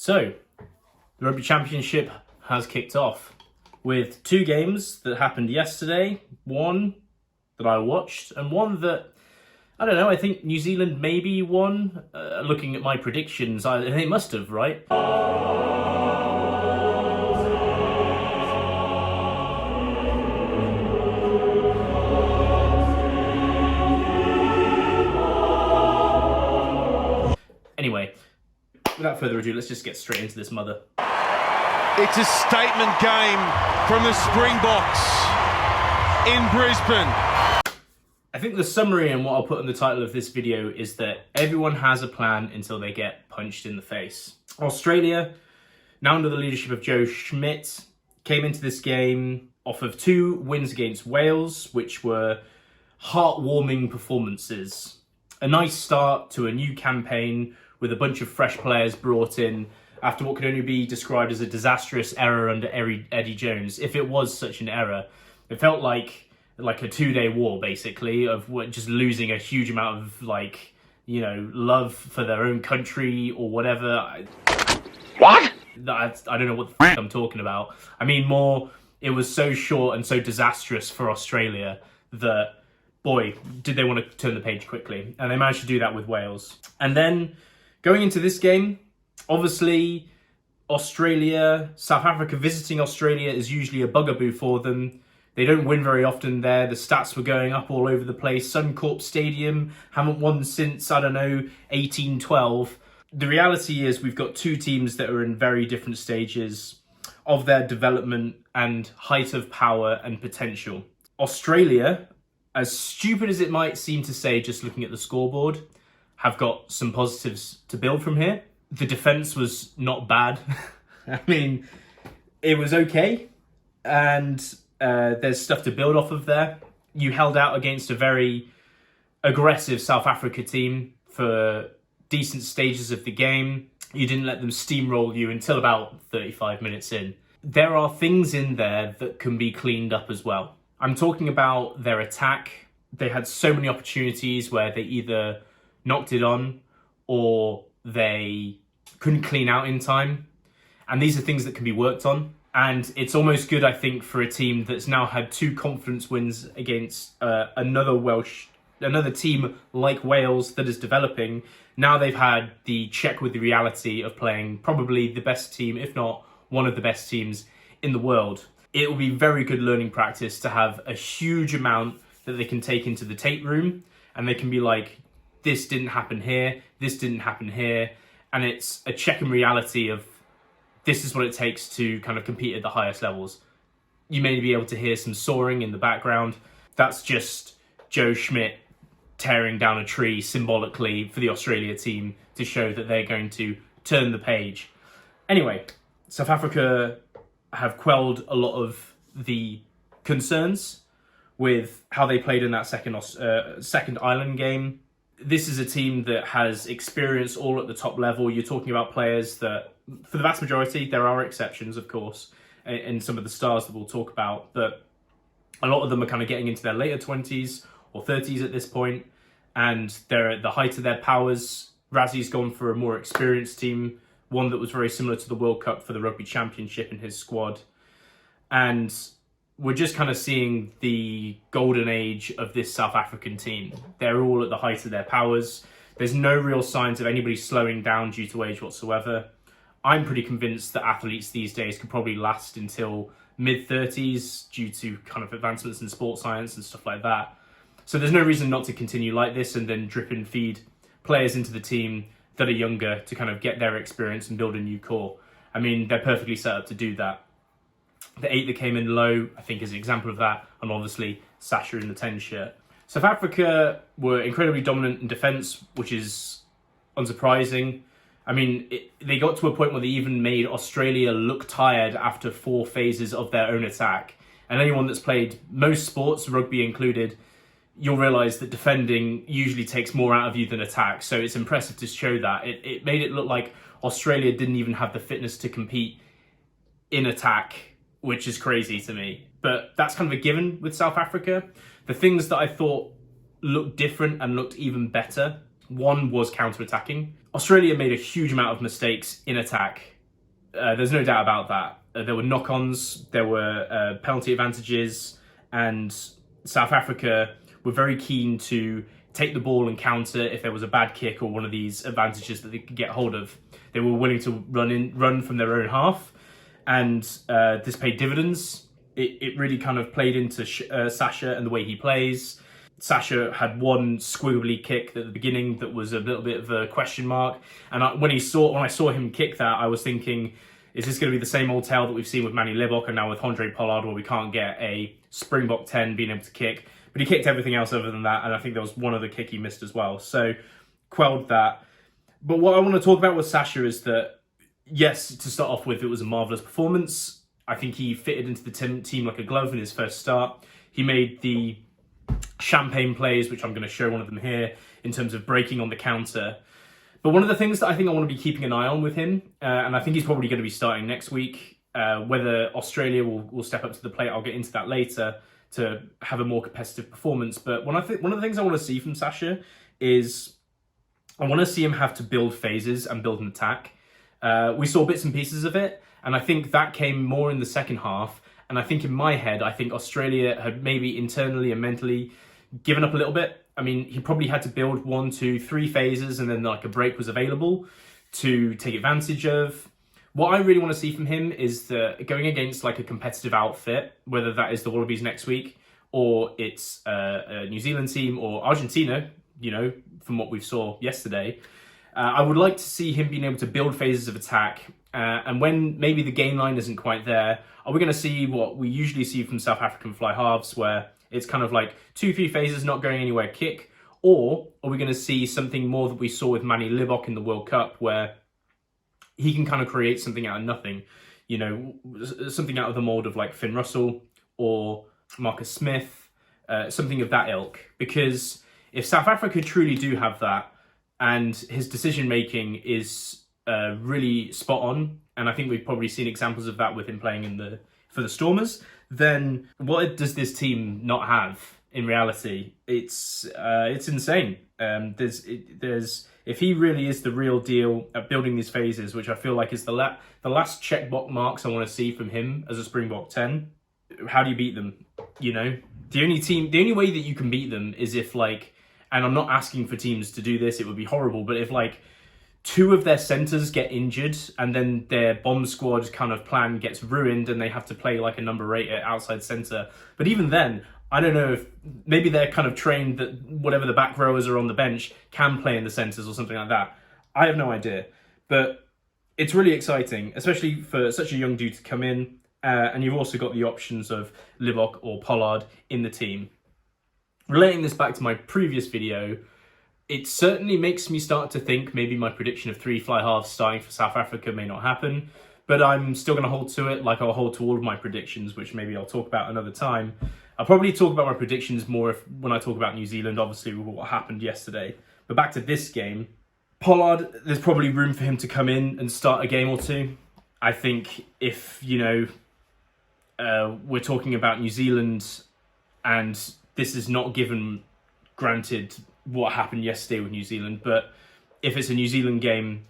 So, the Rugby Championship has kicked off with two games that happened yesterday. One that I watched and one that, I don't know, I think New Zealand maybe won. Looking at my predictions, they must have, right? Anyway, without further ado, let's just get straight into this mother. It's a statement game from the Springboks in Brisbane. I think the summary and what I'll put in the title of this video is that everyone has a plan until they get punched in the face. Australia, now under the leadership of Joe Schmidt, came into this game off of 2 wins against Wales, which were heartwarming performances. A nice start to a new campaign with a bunch of fresh players brought in after what could only be described as a disastrous error under Eddie Jones. If it was such an error, it felt like a 2-day war, basically, of just losing a huge amount of, love for their own country or whatever. What? I don't know what the f*** I'm talking about. I mean, more, it was so short and so disastrous for Australia that, boy, did they want to turn the page quickly. And they managed to do that with Wales. And then, going into this game, obviously, South Africa visiting Australia is usually a bugaboo for them. They don't win very often there. The stats were going up all over the place. Suncorp Stadium haven't won since, 1812. The reality is we've got 2 teams that are in very different stages of their development and height of power and potential. Australia, as stupid as it might seem to say just looking at the scoreboard, have got some positives to build from here. The defence was not bad. I mean, it was okay. And there's stuff to build off of there. You held out against a very aggressive South Africa team for decent stages of the game. You didn't let them steamroll you until about 35 minutes in. There are things in there that can be cleaned up as well. I'm talking about their attack. They had so many opportunities where they either knocked it on or they couldn't clean out in time. And these are things that can be worked on. And it's almost good, I think, for a team that's now had 2 conference wins against another team like Wales that is developing. Now they've had the check with the reality of playing probably the best team, if not one of the best teams in the world. It will be very good learning practice to have a huge amount that they can take into the tape room, and they can be like, this didn't happen here, this didn't happen here. And it's a check in reality of, this is what it takes to kind of compete at the highest levels. You may be able to hear some soaring in the background. That's just Joe Schmidt tearing down a tree symbolically for the Australia team to show that they're going to turn the page. Anyway, South Africa have quelled a lot of the concerns with how they played in that second island game. This is a team that has experience all at the top level. You're talking about players that, for the vast majority, there are exceptions, of course, in some of the stars that we'll talk about, but a lot of them are kind of getting into their later 20s or 30s at this point, and they're at the height of their powers. Razzie's gone for a more experienced team, one that was very similar to the World Cup for the Rugby Championship in his squad. And we're just kind of seeing the golden age of this South African team. They're all at the height of their powers. There's no real signs of anybody slowing down due to age whatsoever. I'm pretty convinced that athletes these days could probably last until mid-30s due to kind of advancements in sports science and stuff like that. So there's no reason not to continue like this and then drip and feed players into the team that are younger to kind of get their experience and build a new core. I mean, they're perfectly set up to do that. The 8 that came in low, I think, is an example of that. And obviously, Sasha in the 10 shirt. South Africa were incredibly dominant in defence, which is unsurprising. I mean, they got to a point where they even made Australia look tired after 4 phases of their own attack. And anyone that's played most sports, rugby included, you'll realise that defending usually takes more out of you than attack. So it's impressive to show that. It made it look like Australia didn't even have the fitness to compete in attack, which is crazy to me. But that's kind of a given with South Africa. The things that I thought looked different and looked even better, one was counter-attacking. Australia made a huge amount of mistakes in attack. There's no doubt about that. There were knock-ons, there were penalty advantages, and South Africa were very keen to take the ball and counter if there was a bad kick or one of these advantages that they could get hold of. They were willing to run from their own half, and this paid dividends. It really kind of played into Sasha and the way he plays. Sasha had one squiggly kick at the beginning that was a little bit of a question mark, and when I saw him kick that, I was thinking, is this going to be the same old tale that we've seen with Manny Libbok and now with Handré Pollard, where we can't get a Springbok 10 being able to kick? But he kicked everything else other than that, and I think there was one other kick he missed as well. So, quelled that. But what I want to talk about with Sasha is that, yes, to start off with, it was a marvellous performance. I think he fitted into the team like a glove in his first start. He made the champagne plays, which I'm going to show one of them here, in terms of breaking on the counter. But one of the things that I think I want to be keeping an eye on with him, and I think he's probably going to be starting next week, whether Australia will step up to the plate, I'll get into that later, to have a more competitive performance. But one of the things I want to see from Sasha is I want to see him have to build phases and build an attack. We saw bits and pieces of it, and I think that came more in the second half. And I think in my head, I think Australia had maybe internally and mentally given up a little bit. I mean, he probably had to build 1, 2, 3 phases, and then like a break was available to take advantage of. What I really want to see from him is that going against like a competitive outfit, whether that is the Wallabies next week, or it's a New Zealand team, or Argentina, you know, from what we saw yesterday, I would like to see him being able to build phases of attack. And when maybe the gain line isn't quite there, are we going to see what we usually see from South African fly halves, where it's kind of like 2, 3 phases not going anywhere kick? Or are we going to see something more that we saw with Manny Libbok in the World Cup, where he can kind of create something out of nothing, you know, something out of the mold of like Finn Russell or Marcus Smith, something of that ilk? Because if South Africa truly do have that, and his decision making is really spot on, and I think we've probably seen examples of that with him playing for the Stormers, then what does this team not have in reality? It's insane. If he really is the real deal at building these phases, which I feel like is the last checkbox marks I want to see from him as a Springbok 10, how do you beat them? You know, the only way that you can beat them is if like, and I'm not asking for teams to do this, it would be horrible, but if like 2 of their centres get injured and then their bomb squad kind of plan gets ruined and they have to play like a number 8 at outside centre. But even then, I don't know if maybe they're kind of trained that whatever the back rowers are on the bench can play in the centres or something like that. I have no idea. But it's really exciting, especially for such a young dude to come in. And you've also got the options of Libbok or Pollard in the team. Relating this back to my previous video, it certainly makes me start to think maybe my prediction of 3 fly halves starting for South Africa may not happen, but I'm still going to hold to it, like I'll hold to all of my predictions, which maybe I'll talk about another time. I'll probably talk about my predictions more when I talk about New Zealand, obviously, with what happened yesterday. But back to this game, Pollard, there's probably room for him to come in and start a game or 2. I think if, you know, we're talking about New Zealand, and this is not given granted what happened yesterday with New Zealand, but if it's a New Zealand game,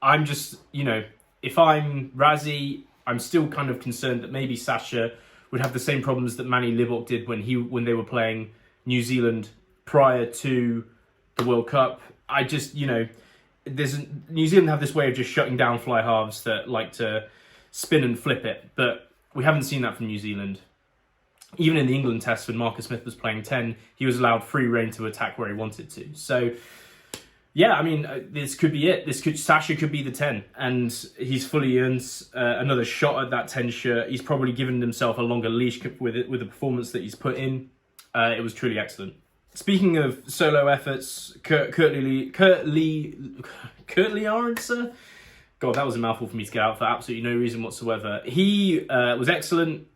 I'm just, you know, if I'm Rassie, I'm still kind of concerned that maybe Sasha would have the same problems that Manny Libbok did when they were playing New Zealand prior to the World Cup. I just, you know, New Zealand have this way of just shutting down fly halves that like to spin and flip it, but we haven't seen that from New Zealand. Even in the England test, when Marcus Smith was playing 10, he was allowed free rein to attack where he wanted to. So, yeah, I mean, this could be it. Sasha could be the 10, and he's fully earned another shot at that 10 shirt. He's probably given himself a longer leash with the performance that he's put in. It was truly excellent. Speaking of solo efforts, Kurt Learnser? God, that was a mouthful for me to get out for absolutely no reason whatsoever. He was excellent.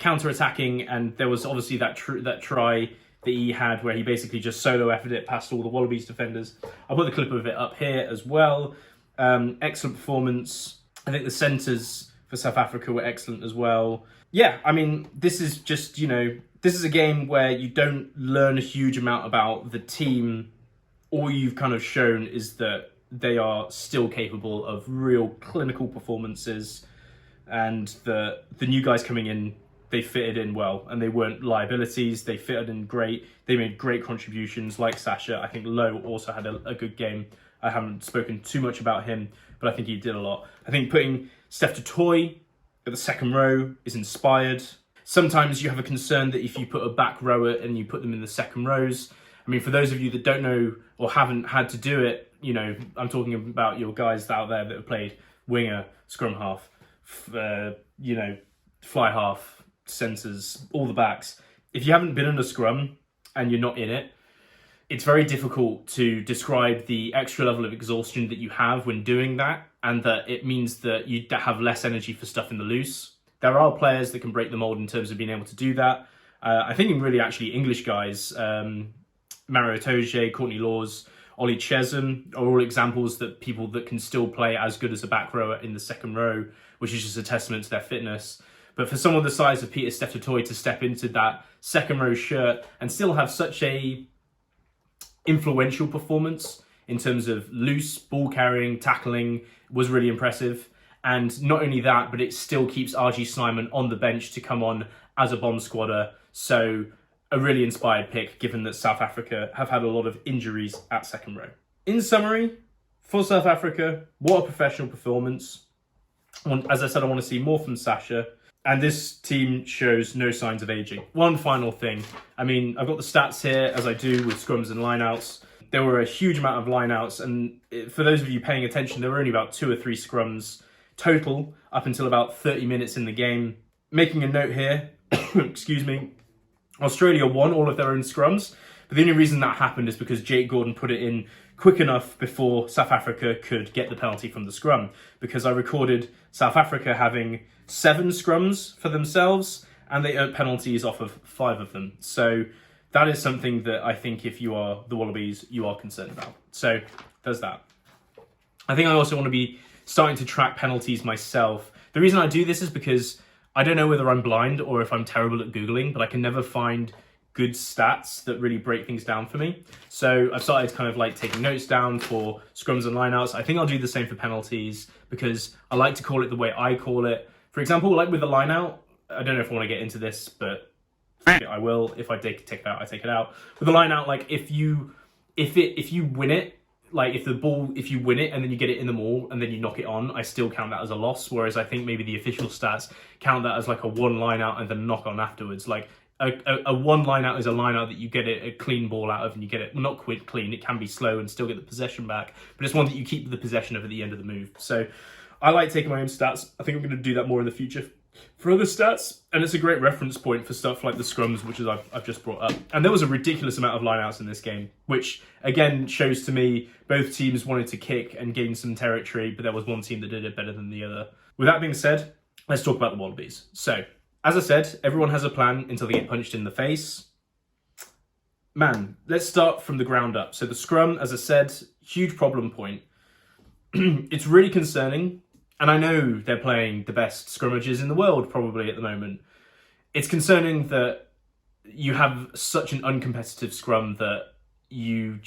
Counter-attacking, and there was obviously that try that he had where he basically just solo efforted it past all the Wallabies defenders. I'll put the clip of it up here as well. Excellent performance. I think the centres for South Africa were excellent as well. Yeah, I mean, this is just, you know, this is a game where you don't learn a huge amount about the team. All you've kind of shown is that they are still capable of real clinical performances, and the new guys coming in, they fitted in well, and they weren't liabilities. They fitted in great. They made great contributions, like Sasha. I think Lowe also had a good game. I haven't spoken too much about him, but I think he did a lot. I think putting Steph Totoy at the second row is inspired. Sometimes you have a concern that if you put a back rower and you put them in the second rows, I mean, for those of you that don't know or haven't had to do it, you know, I'm talking about your guys out there that have played winger, scrum half, you know, fly half, centres, all the backs. If you haven't been in a scrum and you're not in it, it's very difficult to describe the extra level of exhaustion that you have when doing that, and that it means that you have less energy for stuff in the loose. There are players that can break the mold in terms of being able to do that. I think really actually English guys, Mario Toje, Courtney Laws, Ollie Chesham are all examples that people that can still play as good as a back rower in the second row, which is just a testament to their fitness. But for someone the size of Peter Steph-Totoy to step into that second row shirt and still have such a influential performance in terms of loose ball carrying, tackling, was really impressive. And not only that, but it still keeps RG Snyman on the bench to come on as a bomb squatter. So a really inspired pick, given that South Africa have had a lot of injuries at second row. In summary, for South Africa, what a professional performance. As I said, I want to see more from Sasha. And this team shows no signs of aging. One final thing. I mean, I've got the stats here, as I do with scrums and lineouts. There were a huge amount of lineouts, and for those of you paying attention, there were only about 2 or 3 scrums total up until about 30 minutes in the game. Making a note here, excuse me, Australia won all of their own scrums, but the only reason that happened is because Jake Gordon put it in quick enough before South Africa could get the penalty from the scrum, because I recorded South Africa having 7 scrums for themselves, and they earned penalties off of 5 of them. So that is something that I think if you are the Wallabies, you are concerned about. So there's that. I think I also want to be starting to track penalties myself. The reason I do this is because I don't know whether I'm blind or if I'm terrible at Googling, but I can never find good stats that really break things down for me. So I've started kind of like taking notes down for scrums and lineouts. I think I'll do the same for penalties because I like to call it the way I call it. For example, like with the lineout, I don't know if I want to get into this, but I will. If I take it out, I take it out. With the lineout, like if you win it, like if you win it and then you get it in the maul and then you knock it on, I still count that as a loss. Whereas I think maybe the official stats count that as like a 1 line out and then knock on afterwards. Like a 1 line out is a line out that you get a clean ball out of and you get it, well, not quite clean, it can be slow and still get the possession back, but it's one that you keep the possession of at the end of the move. So I like taking my own stats. I think I'm going to do that more in the future for other stats, and it's a great reference point for stuff like the scrums, which is I've just brought up. And there was a ridiculous amount of lineouts in this game, which again shows to me both teams wanted to kick and gain some territory, but there was one team that did it better than the other. With that being said, let's talk about the Wallabies. So, as I said, everyone has a plan until they get punched in the face. Man, let's start from the ground up. So the scrum, as I said, huge problem point. It's really concerning. And I know they're playing the best scrummages in the world probably at the moment. It's concerning that you have such an uncompetitive scrum that you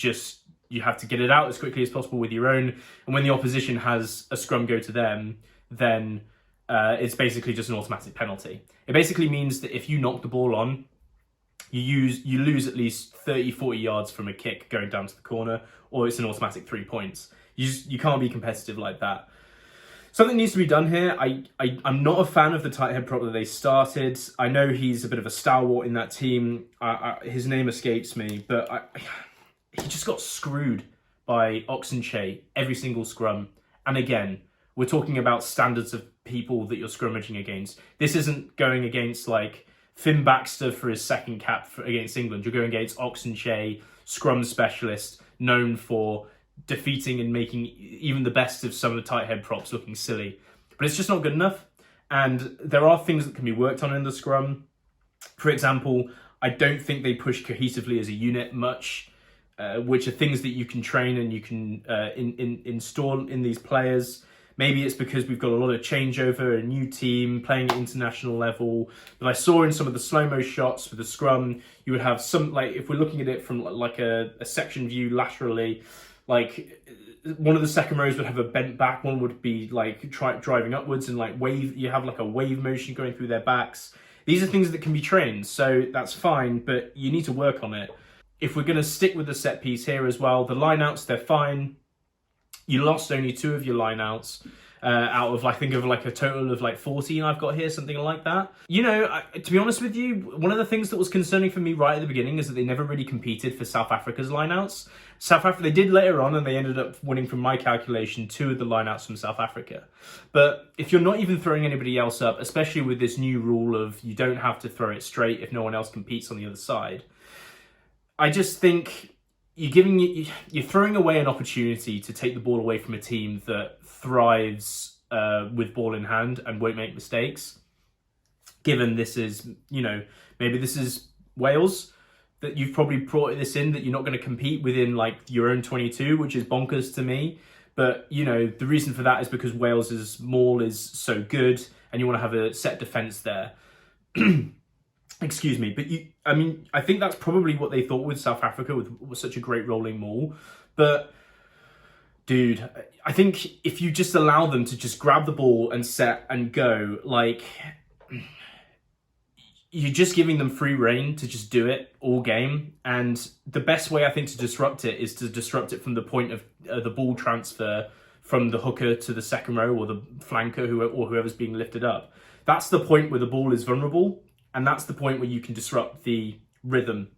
have to get it out as quickly as possible with your own. And when the opposition has a scrum go to them, then it's basically just an automatic penalty. It basically means that if you knock the ball on, you lose at least 30, 40 yards from a kick going down to the corner, or it's an automatic 3 points. You can't be competitive like that. Something needs to be done here. I'm not a fan of the tight head prop that they started. I know he's a bit of a stalwart in that team. His name escapes me, but he just got screwed by Oxenche every single scrum. And again, we're talking about standards of people that you're scrummaging against. This isn't going against like Finn Baxter for his second cap against England. You're going against Oxenche, scrum specialist, known for defeating and making even the best of some of the tight head props looking silly. But it's just not good enough. And there are things that can be worked on in the scrum. For example, I don't think they push cohesively as a unit much, which are things that you can train and you can install in these players. Maybe it's because we've got a lot of changeover, a new team playing at international level. But I saw in some of the slow-mo shots for the scrum, you would have some, like if we're looking at it from like a section view laterally, like one of the second rows would have a bent back, one would be like driving upwards and like wave. You have like a wave motion going through their backs. These are things that can be trained, so that's fine, but you need to work on it. If we're going to stick with the set piece here as well, the lineouts, they're fine. You lost only 2 of your lineouts out of, I think, of like a total of like 14 I've got here, something like that. You know, to be honest with you, one of the things that was concerning for me right at the beginning is that they never really competed for South Africa's lineouts. South Africa, they did later on, and they ended up winning, from my calculation, 2 of the lineouts from South Africa. But if you're not even throwing anybody else up, especially with this new rule of you don't have to throw it straight if no one else competes on the other side, I just think you're throwing away an opportunity to take the ball away from a team that thrives with ball in hand and won't make mistakes. Given this is, you know, maybe this is Wales, that you've probably brought this in, that you're not going to compete within like your own 22, which is bonkers to me. But, you know, the reason for that is because Wales's maul is so good and you want to have a set defence there. Excuse me. But I think that's probably what they thought with South Africa, with such a great rolling maul. But dude, I think if you just allow them to just grab the ball and set and go, like, you're just giving them free reign to just do it all game. And the best way, I think, to disrupt it is to disrupt it from the point of the ball transfer from the hooker to the second row or the flanker or whoever's being lifted up. That's the point where the ball is vulnerable, and that's the point where you can disrupt the rhythm.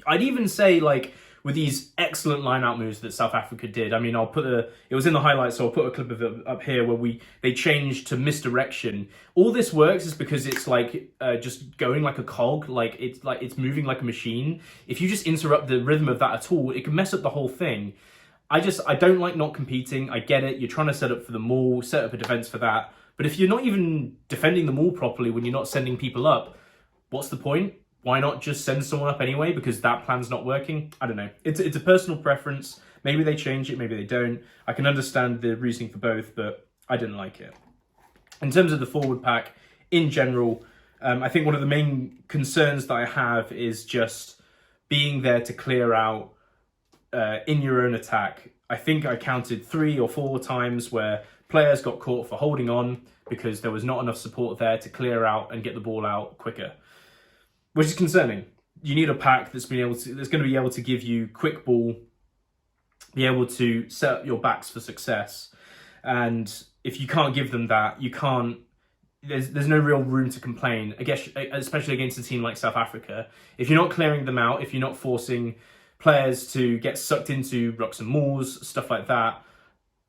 I'd even say, like, with these excellent line-out moves that South Africa did. I mean, it was in the highlights, so I'll put a clip of it up here where they changed to misdirection. All this works is because it's like just going like a cog, like it's moving like a machine. If you just interrupt the rhythm of that at all, it can mess up the whole thing. I don't like not competing. I get it. You're trying to set up for the maul, set up a defense for that. But if you're not even defending the maul properly when you're not sending people up, what's the point? Why not just send someone up anyway? Because that plan's not working? I don't know. It's a personal preference. Maybe they change it, maybe they don't. I can understand the reasoning for both, but I didn't like it. In terms of the forward pack, in general, I think one of the main concerns that I have is just being there to clear out in your own attack. I think I counted 3 or 4 times where players got caught for holding on because there was not enough support there to clear out and get the ball out quicker, which is concerning. You need a pack that's going to be able to give you quick ball, be able to set up your backs for success. And if you can't give them that, there's no real room to complain, I guess, especially against a team like South Africa. If you're not clearing them out, if you're not forcing players to get sucked into rocks and mauls, stuff like that,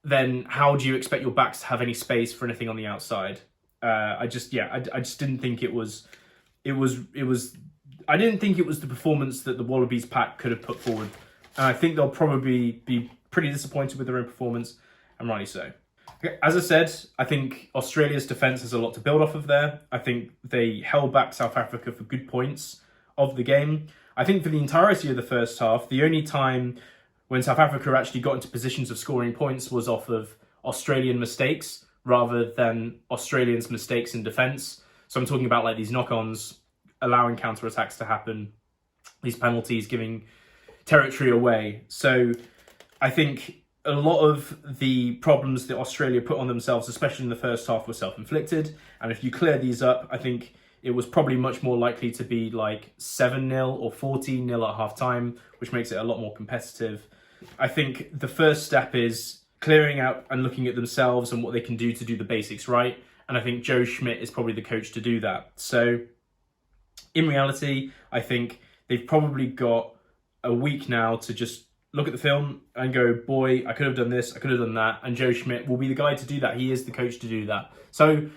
then how do you expect your backs to have any space for anything on the outside? I just didn't think it was. I didn't think it was the performance that the Wallabies pack could have put forward. And I think they'll probably be pretty disappointed with their own performance, and rightly so. Okay, as I said, I think Australia's defence has a lot to build off of there. I think they held back South Africa for good points of the game. I think for the entirety of the first half, the only time when South Africa actually got into positions of scoring points was off of Australian mistakes rather than Australians' mistakes in defence. So I'm talking about like these knock-ons, allowing counter-attacks to happen, these penalties, giving territory away. So I think a lot of the problems that Australia put on themselves, especially in the first half, were self-inflicted. And if you clear these up, I think it was probably much more likely to be like 7-0 or 14-0 at half-time, which makes it a lot more competitive. I think the first step is clearing out and looking at themselves and what they can do to do the basics right. And I think Joe Schmidt is probably the coach to do that. So in reality, I think they've probably got a week now to just look at the film and go, boy, I could have done this, I could have done that. And Joe Schmidt will be the guy to do that. He is the coach to do that. So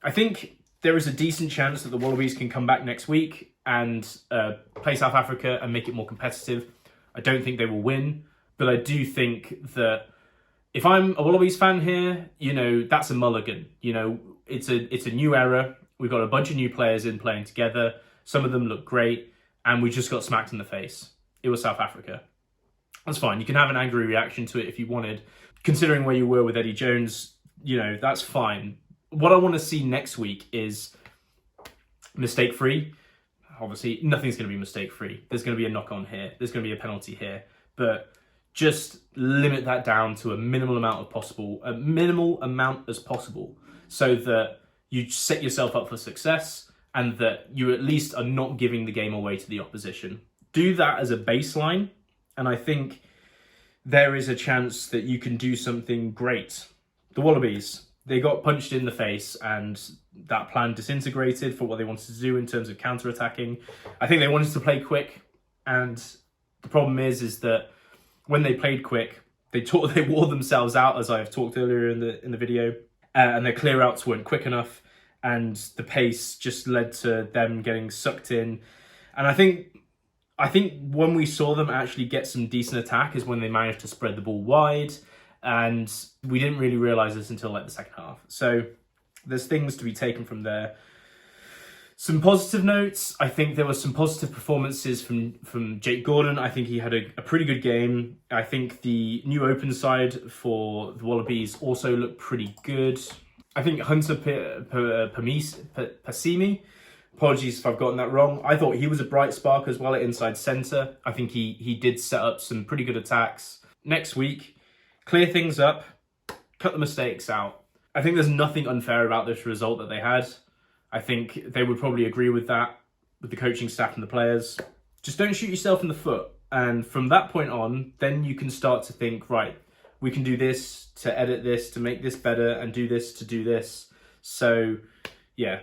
I think there is a decent chance that the Wallabies can come back next week and play South Africa and make it more competitive. I don't think they will win, but I do think that if I'm a Wallabies fan here, you know, that's a mulligan. You know, it's a new era. We've got a bunch of new players in playing together. Some of them look great, and we just got smacked in the face. It was South Africa. That's fine. You can have an angry reaction to it if you wanted. Considering where you were with Eddie Jones, you know, that's fine. What I want to see next week is mistake-free. Obviously, nothing's going to be mistake-free. There's going to be a knock-on here. There's going to be a penalty here. But just limit that down to a minimal amount as possible, so that you set yourself up for success and that you at least are not giving the game away to the opposition. Do that as a baseline, and I think there is a chance that you can do something great. The Wallabies, they got punched in the face and that plan disintegrated for what they wanted to do in terms of counter-attacking. I think they wanted to play quick, and the problem is that when they played quick, they wore themselves out, as I've talked earlier in the video, and their clear-outs weren't quick enough, and the pace just led to them getting sucked in. And I think when we saw them actually get some decent attack is when they managed to spread the ball wide, and we didn't really realise this until like the second half. So there's things to be taken from there. Some positive notes. I think there were some positive performances from Jake Gordon. I think he had a pretty good game. I think the new open side for the Wallabies also looked pretty good. I think Hunter Paisami, apologies if I've gotten that wrong, I thought he was a bright spark as well at inside centre. I think he did set up some pretty good attacks. Next week, clear things up, cut the mistakes out. I think there's nothing unfair about this result that they had. I think they would probably agree with that, with the coaching staff and the players. Just don't shoot yourself in the foot. And from that point on, then you can start to think, right, we can do this to edit this, to make this better, and do this to do this. So, yeah.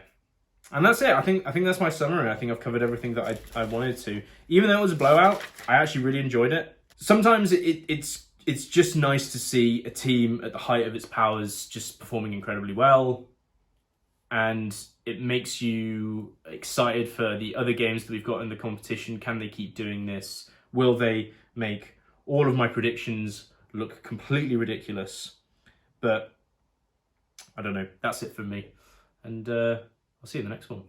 And that's it. I think that's my summary. I think I've covered everything that I wanted to. Even though it was a blowout, I actually really enjoyed it. Sometimes it's just nice to see a team at the height of its powers just performing incredibly well. And it makes you excited for the other games that we've got in the competition. Can they keep doing this? Will they make all of my predictions look completely ridiculous? But I don't know. That's it for me. And I'll see you in the next one.